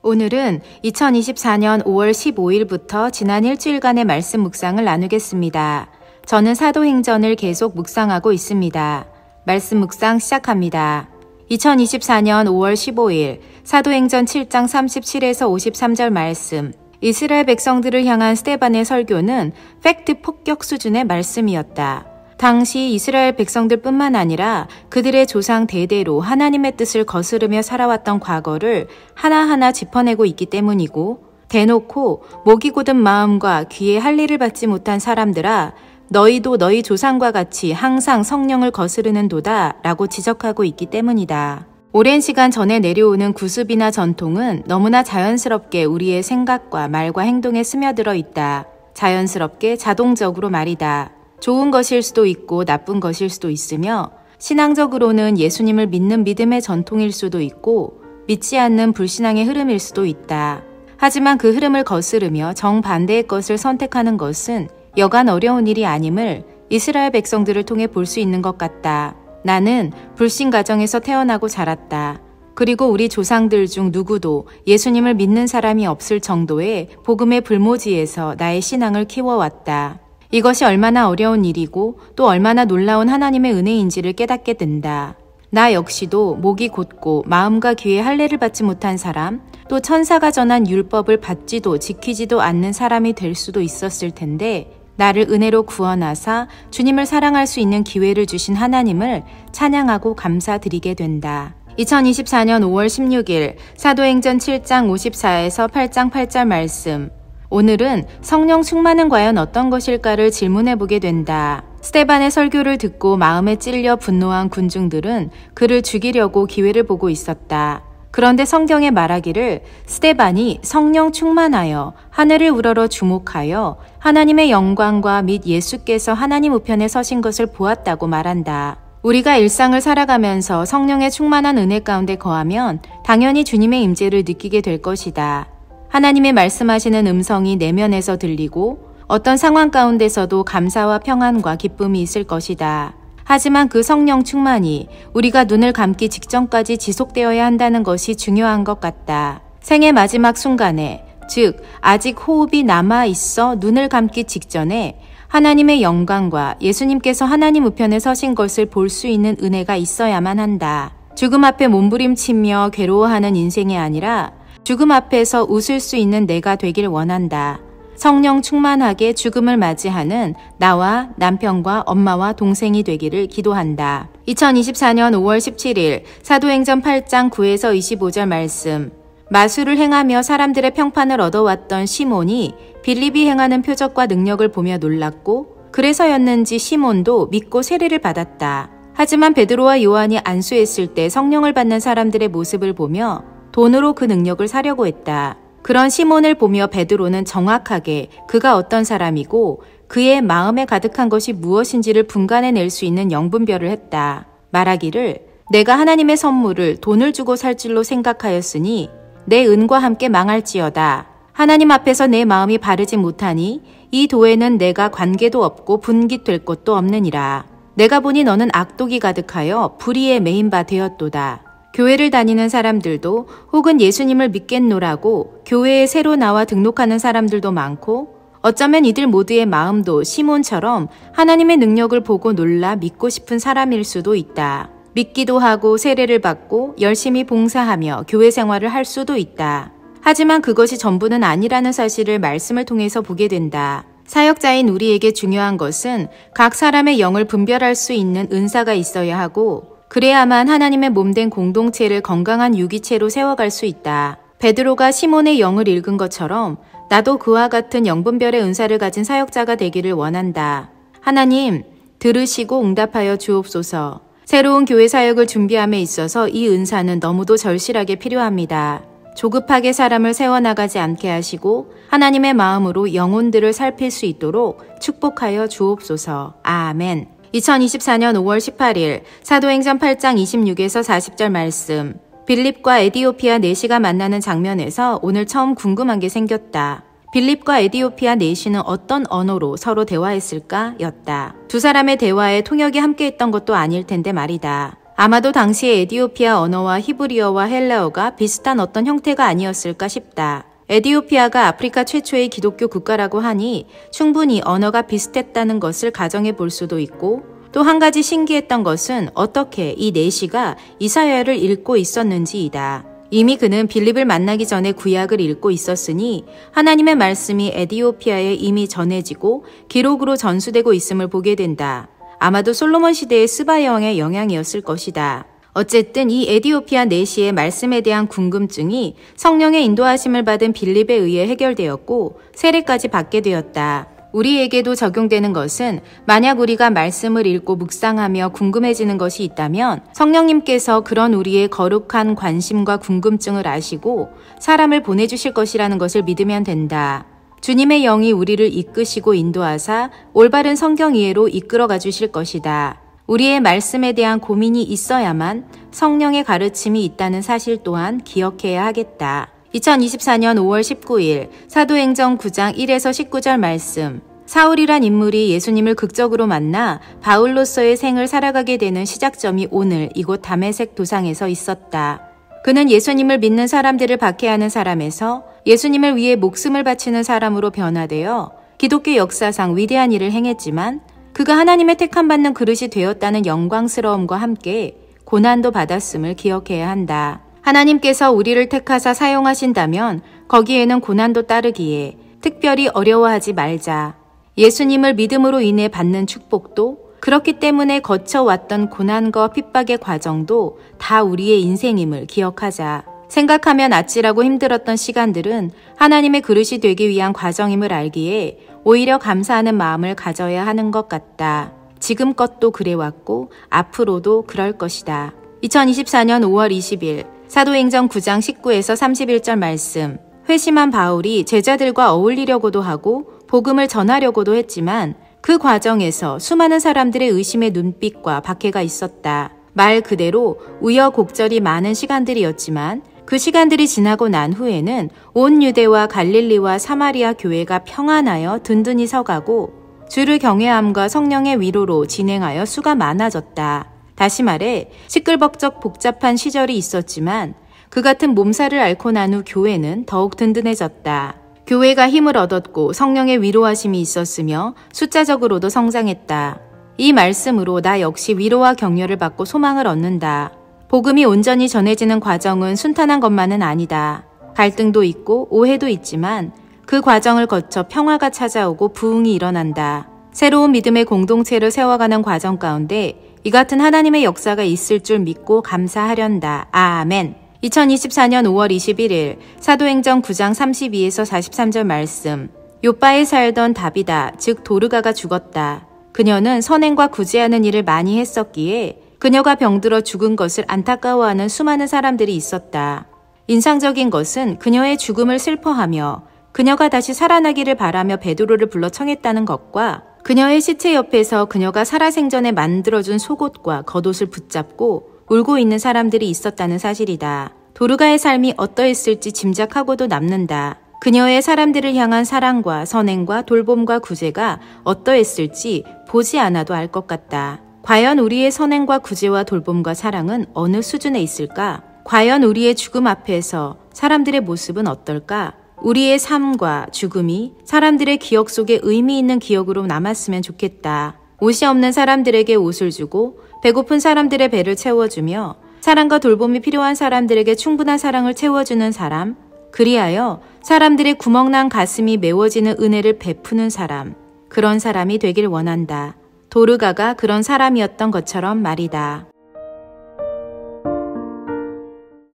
오늘은 2024년 5월 15일부터 지난 일주일간의 말씀 묵상을 나누겠습니다. 저는 사도행전을 계속 묵상하고 있습니다. 말씀 묵상 시작합니다. 2024년 5월 15일 사도행전 7장 37에서 53절 말씀. 이스라엘 백성들을 향한 스데반의 설교는 팩트 폭격 수준의 말씀이었다. 당시 이스라엘 백성들뿐만 아니라 그들의 조상 대대로 하나님의 뜻을 거스르며 살아왔던 과거를 하나하나 짚어내고 있기 때문이고, 대놓고 목이 곧은 마음과 귀에 할례를 받지 못한 사람들아, 너희도 너희 조상과 같이 항상 성령을 거스르는 도다 라고 지적하고 있기 때문이다. 오랜 시간 전에 내려오는 구습이나 전통은 너무나 자연스럽게 우리의 생각과 말과 행동에 스며들어 있다. 자연스럽게 자동적으로 말이다. 좋은 것일 수도 있고 나쁜 것일 수도 있으며, 신앙적으로는 예수님을 믿는 믿음의 전통일 수도 있고 믿지 않는 불신앙의 흐름일 수도 있다. 하지만 그 흐름을 거스르며 정반대의 것을 선택하는 것은 여간 어려운 일이 아님을 이스라엘 백성들을 통해 볼 수 있는 것 같다. 나는 불신 가정에서 태어나고 자랐다. 그리고 우리 조상들 중 누구도 예수님을 믿는 사람이 없을 정도의 복음의 불모지에서 나의 신앙을 키워왔다. 이것이 얼마나 어려운 일이고 또 얼마나 놀라운 하나님의 은혜인지를 깨닫게 된다. 나 역시도 목이 곧고 마음과 귀에 할례를 받지 못한 사람, 또 천사가 전한 율법을 받지도 지키지도 않는 사람이 될 수도 있었을 텐데, 나를 은혜로 구원하사 주님을 사랑할 수 있는 기회를 주신 하나님을 찬양하고 감사드리게 된다. 2024년 5월 16일 사도행전 7장 54에서 8장 8절 말씀. 오늘은 성령 충만은 과연 어떤 것일까를 질문해보게 된다. 스데반의 설교를 듣고 마음에 찔려 분노한 군중들은 그를 죽이려고 기회를 보고 있었다. 그런데 성경에 말하기를 스데반이 성령 충만하여 하늘을 우러러 주목하여 하나님의 영광과 및 예수께서 하나님 우편에 서신 것을 보았다고 말한다. 우리가 일상을 살아가면서 성령의 충만한 은혜 가운데 거하면 당연히 주님의 임재를 느끼게 될 것이다. 하나님의 말씀하시는 음성이 내면에서 들리고 어떤 상황 가운데서도 감사와 평안과 기쁨이 있을 것이다. 하지만 그 성령 충만이 우리가 눈을 감기 직전까지 지속되어야 한다는 것이 중요한 것 같다. 생의 마지막 순간에, 즉 아직 호흡이 남아있어 눈을 감기 직전에 하나님의 영광과 예수님께서 하나님 우편에 서신 것을 볼 수 있는 은혜가 있어야만 한다. 죽음 앞에 몸부림치며 괴로워하는 인생이 아니라 죽음 앞에서 웃을 수 있는 내가 되길 원한다. 성령 충만하게 죽음을 맞이하는 나와 남편과 엄마와 동생이 되기를 기도한다. 2024년 5월 17일 사도행전 8장 9에서 25절 말씀. 마술을 행하며 사람들의 평판을 얻어왔던 시몬이 빌립이 행하는 표적과 능력을 보며 놀랐고, 그래서였는지 시몬도 믿고 세례를 받았다. 하지만 베드로와 요한이 안수했을 때 성령을 받는 사람들의 모습을 보며 돈으로 그 능력을 사려고 했다. 그런 시몬을 보며 베드로는 정확하게 그가 어떤 사람이고 그의 마음에 가득한 것이 무엇인지를 분간해낼 수 있는 영분별을 했다. 말하기를 내가 하나님의 선물을 돈을 주고 살 줄로 생각하였으니 내 은과 함께 망할지어다. 하나님 앞에서 내 마음이 바르지 못하니 이 도에는 내가 관계도 없고 분깃될 것도 없느니라. 내가 보니 너는 악독이 가득하여 불의에 매인 바 되었도다. 교회를 다니는 사람들도 혹은 예수님을 믿겠노라고 교회에 새로 나와 등록하는 사람들도 많고, 어쩌면 이들 모두의 마음도 시몬처럼 하나님의 능력을 보고 놀라 믿고 싶은 사람일 수도 있다. 믿기도 하고 세례를 받고 열심히 봉사하며 교회 생활을 할 수도 있다. 하지만 그것이 전부는 아니라는 사실을 말씀을 통해서 보게 된다. 사역자인 우리에게 중요한 것은 각 사람의 영을 분별할 수 있는 은사가 있어야 하고, 그래야만 하나님의 몸된 공동체를 건강한 유기체로 세워갈 수 있다. 베드로가 시몬의 영을 읽은 것처럼 나도 그와 같은 영분별의 은사를 가진 사역자가 되기를 원한다. 하나님, 들으시고 응답하여 주옵소서. 새로운 교회 사역을 준비함에 있어서 이 은사는 너무도 절실하게 필요합니다. 조급하게 사람을 세워나가지 않게 하시고 하나님의 마음으로 영혼들을 살필 수 있도록 축복하여 주옵소서. 아멘. 2024년 5월 18일 사도행전 8장 26에서 40절 말씀. 빌립과 에디오피아 내시가 만나는 장면에서 오늘 처음 궁금한 게 생겼다. 빌립과 에디오피아 내시는 어떤 언어로 서로 대화했을까? 였다. 두 사람의 대화에 통역이 함께했던 것도 아닐 텐데 말이다. 아마도 당시의 에디오피아 언어와 히브리어와 헬라어가 비슷한 어떤 형태가 아니었을까 싶다. 에디오피아가 아프리카 최초의 기독교 국가라고 하니 충분히 언어가 비슷했다는 것을 가정해 볼 수도 있고, 또 한 가지 신기했던 것은 어떻게 이 내시가 이사야를 읽고 있었는지이다. 이미 그는 빌립을 만나기 전에 구약을 읽고 있었으니 하나님의 말씀이 에디오피아에 이미 전해지고 기록으로 전수되고 있음을 보게 된다. 아마도 솔로몬 시대의 스바 여왕의 영향이었을 것이다. 어쨌든 이 에디오피아 내시의 말씀에 대한 궁금증이 성령의 인도하심을 받은 빌립에 의해 해결되었고 세례까지 받게 되었다. 우리에게도 적용되는 것은 만약 우리가 말씀을 읽고 묵상하며 궁금해지는 것이 있다면 성령님께서 그런 우리의 거룩한 관심과 궁금증을 아시고 사람을 보내주실 것이라는 것을 믿으면 된다. 주님의 영이 우리를 이끄시고 인도하사 올바른 성경 이해로 이끌어가 주실 것이다. 우리의 말씀에 대한 고민이 있어야만 성령의 가르침이 있다는 사실 또한 기억해야 하겠다. 2024년 5월 19일 사도행전 9장 1에서 19절 말씀. 사울이란 인물이 예수님을 극적으로 만나 바울로서의 생을 살아가게 되는 시작점이 오늘 이곳 다메섹 도상에서 있었다. 그는 예수님을 믿는 사람들을 박해하는 사람에서 예수님을 위해 목숨을 바치는 사람으로 변화되어 기독교 역사상 위대한 일을 행했지만 그가 하나님의 택함받는 그릇이 되었다는 영광스러움과 함께 고난도 받았음을 기억해야 한다. 하나님께서 우리를 택하사 사용하신다면 거기에는 고난도 따르기에 특별히 어려워하지 말자. 예수님을 믿음으로 인해 받는 축복도 그렇기 때문에 거쳐왔던 고난과 핍박의 과정도 다 우리의 인생임을 기억하자. 생각하면 아찔하고 힘들었던 시간들은 하나님의 그릇이 되기 위한 과정임을 알기에 오히려 감사하는 마음을 가져야 하는 것 같다. 지금껏도 그래왔고 앞으로도 그럴 것이다. 2024년 5월 20일 사도행전 9장 19에서 31절 말씀. 회심한 바울이 제자들과 어울리려고도 하고 복음을 전하려고도 했지만 그 과정에서 수많은 사람들의 의심의 눈빛과 박해가 있었다. 말 그대로 우여곡절이 많은 시간들이었지만 그 시간들이 지나고 난 후에는 온 유대와 갈릴리와 사마리아 교회가 평안하여 든든히 서가고 주를 경외함과 성령의 위로로 진행하여 수가 많아졌다. 다시 말해 시끌벅적 복잡한 시절이 있었지만 그 같은 몸살을 앓고 난 후 교회는 더욱 든든해졌다. 교회가 힘을 얻었고 성령의 위로하심이 있었으며 숫자적으로도 성장했다. 이 말씀으로 나 역시 위로와 격려를 받고 소망을 얻는다. 복음이 온전히 전해지는 과정은 순탄한 것만은 아니다. 갈등도 있고 오해도 있지만 그 과정을 거쳐 평화가 찾아오고 부흥이 일어난다. 새로운 믿음의 공동체를 세워가는 과정 가운데 이 같은 하나님의 역사가 있을 줄 믿고 감사하련다. 아멘. 2024년 5월 21일 사도행전 9장 32에서 43절 말씀. 요빠에 살던 다비다 즉 도르가가 죽었다. 그녀는 선행과 구제하는 일을 많이 했었기에 그녀가 병들어 죽은 것을 안타까워하는 수많은 사람들이 있었다. 인상적인 것은 그녀의 죽음을 슬퍼하며 그녀가 다시 살아나기를 바라며 베드로를 불러 청했다는 것과 그녀의 시체 옆에서 그녀가 살아생전에 만들어준 속옷과 겉옷을 붙잡고 울고 있는 사람들이 있었다는 사실이다. 도르가의 삶이 어떠했을지 짐작하고도 남는다. 그녀의 사람들을 향한 사랑과 선행과 돌봄과 구제가 어떠했을지 보지 않아도 알 것 같다. 과연 우리의 선행과 구제와 돌봄과 사랑은 어느 수준에 있을까? 과연 우리의 죽음 앞에서 사람들의 모습은 어떨까? 우리의 삶과 죽음이 사람들의 기억 속에 의미 있는 기억으로 남았으면 좋겠다. 옷이 없는 사람들에게 옷을 주고 배고픈 사람들의 배를 채워주며 사랑과 돌봄이 필요한 사람들에게 충분한 사랑을 채워주는 사람, 그리하여 사람들의 구멍난 가슴이 메워지는 은혜를 베푸는 사람, 그런 사람이 되길 원한다. 도르가가 그런 사람이었던 것처럼 말이다.